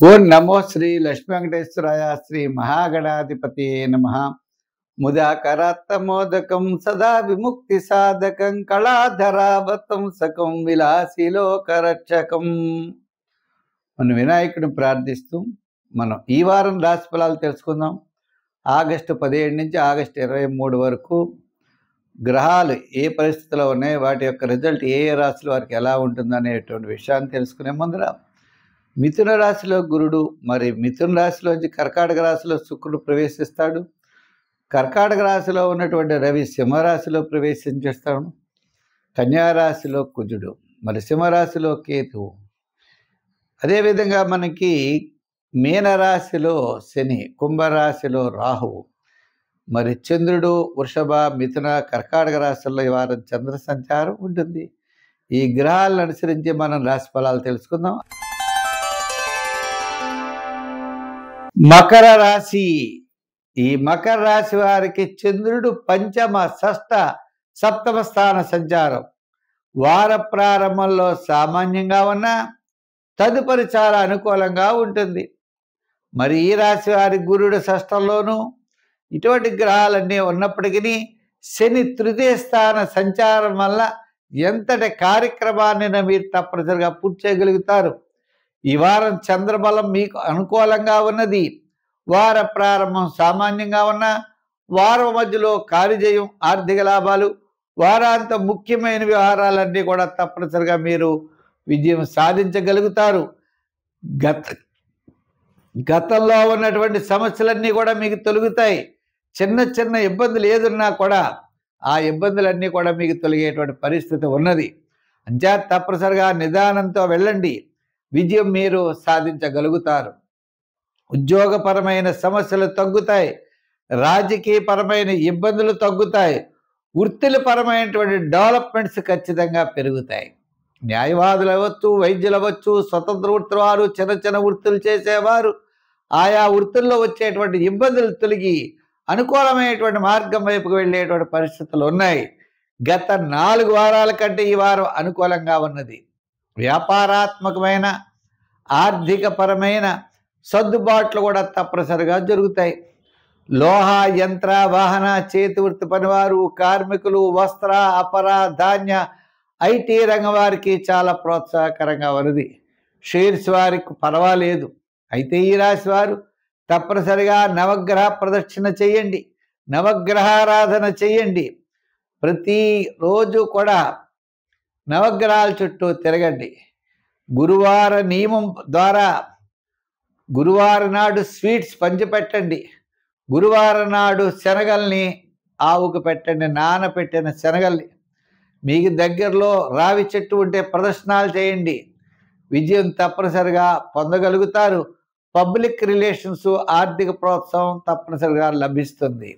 ఓం నమో శ్రీ లక్ష్మీ వెంకటేశ్వరాయ శ్రీ మహాగణాధిపతి నమ. ముదాకరాత్తమోదకం సదా విముక్తి సాధకం కళాధరావతం సకం విలాసిలోకరక్షకం. మనం వినాయకుడిని ప్రార్థిస్తూ మనం ఈ వారం రాశి ఫలాలు తెలుసుకుందాం. ఆగస్టు 17 నుంచి ఆగస్టు 23 వరకు గ్రహాలు ఏ పరిస్థితిలో ఉన్నాయి, వాటి యొక్క రిజల్ట్ ఏ ఏ రాశుల వారికి ఎలా ఉంటుందనేటువంటి విషయాన్ని తెలుసుకునే ముందర మిథున రాశిలో గురుడు, మరి మిథున రాశిలోంచి కర్కాటక రాశిలో శుక్రుడు ప్రవేశిస్తాడు. కర్కాటక రాశిలో ఉన్నటువంటి రవి సింహరాశిలో ప్రవేశించేస్తాడు. కన్యారాశిలో కుజుడు, మరి సింహరాశిలో కేతువు. అదేవిధంగా మనకి మీనరాశిలో శని, కుంభరాశిలో రాహువు, మరి చంద్రుడు వృషభ మిథున కర్కాటక రాశుల్లో ఈ వారం చంద్ర సంచారం ఉంటుంది. ఈ గ్రహాలను అనుసరించి మనం రాశి ఫలాలు తెలుసుకుందాం. మకర రాశి. ఈ మకర రాశి వారికి చంద్రుడు పంచమ, షష్ఠ, సప్తమ స్థాన సంచారం వార ప్రారంభంలో సామాన్యంగా ఉన్న తదుపరి చాలా అనుకూలంగా ఉంటుంది. మరి ఈ రాశి వారి గురుడు షష్ఠంలోనూ ఇటువంటి గ్రహాలన్నీ ఉన్నప్పటికీ శని తృతీయ స్థాన సంచారం వల్ల ఎంతటి కార్యక్రమాన్ని మీరు తప్పనిసరిగా పూర్తి చేయగలుగుతారు. ఈ వారం చంద్రబలం మీకు అనుకూలంగా ఉన్నది. వార ప్రారంభం సామాన్యంగా ఉన్న వారం మధ్యలో కార్యజయం, ఆర్థిక లాభాలు, వారాంత ముఖ్యమైన వ్యవహారాలన్నీ కూడా తప్పనిసరిగా మీరు విజయం సాధించగలుగుతారు. గతంలో ఉన్నటువంటి సమస్యలన్నీ కూడా మీకు తొలగుతాయి. చిన్న చిన్న ఇబ్బందులు ఏదున్నా కూడా ఆ ఇబ్బందులన్నీ కూడా మీకు తొలగేటువంటి పరిస్థితి ఉన్నది. అంతే తప్పనిసరిగా నిదానంతో వెళ్ళండి, విజయం మీరు సాధించగలుగుతారు. ఉద్యోగపరమైన సమస్యలు తగ్గుతాయి, రాజకీయపరమైన ఇబ్బందులు తగ్గుతాయి, వృత్తులపరమైనటువంటి డెవలప్మెంట్స్ ఖచ్చితంగా పెరుగుతాయి. న్యాయవాదులు అవ్వచ్చు, వైద్యులు అవ్వచ్చు, స్వతంత్ర వృత్తుల వారు, చిన్న చిన్న వృత్తులు చేసేవారు, ఆయా వృత్తుల్లో వచ్చేటువంటి ఇబ్బందులు తొలగి అనుకూలమైనటువంటి మార్గం వైపుకు వెళ్ళేటువంటి పరిస్థితులు ఉన్నాయి. గత 4 వారాల కంటే ఈ వారం అనుకూలంగా ఉన్నది. వ్యాపారాత్మకమైన ఆర్థికపరమైన సర్దుబాట్లు కూడా తప్పనిసరిగా జరుగుతాయి. లోహ, యంత్ర, వాహన, చేతి వృత్తి పనివారు, కార్మికులు, వస్త్ర, అపర, ధాన్య, ఐటీ రంగం వారికి చాలా ప్రోత్సాహకరంగా ఉన్నది. షేర్స్ వారికి పర్వాలేదు. అయితే ఈ రాశి వారు తప్పనిసరిగా నవగ్రహ ప్రదక్షిణ చేయండి, నవగ్రహారాధన చేయండి. ప్రతిరోజు కూడా నవగ్రహాల చుట్టూ తిరగండి. గురువార నియమం ద్వారా గురువారం నాడు స్వీట్స్ పంచిపెట్టండి. గురువారం నాడు శనగల్ని ఆవుకు పెట్టండి, నానపెట్టిన శనగల్ని. మీకు దగ్గరలో రావి చెట్టు ఉంటే ప్రదర్శనలు చేయండి, విజయం తప్పనిసరిగా పొందగలుగుతారు. పబ్లిక్ రిలేషన్స్, ఆర్థిక ప్రోత్సాహం తప్పనిసరిగా లభిస్తుంది.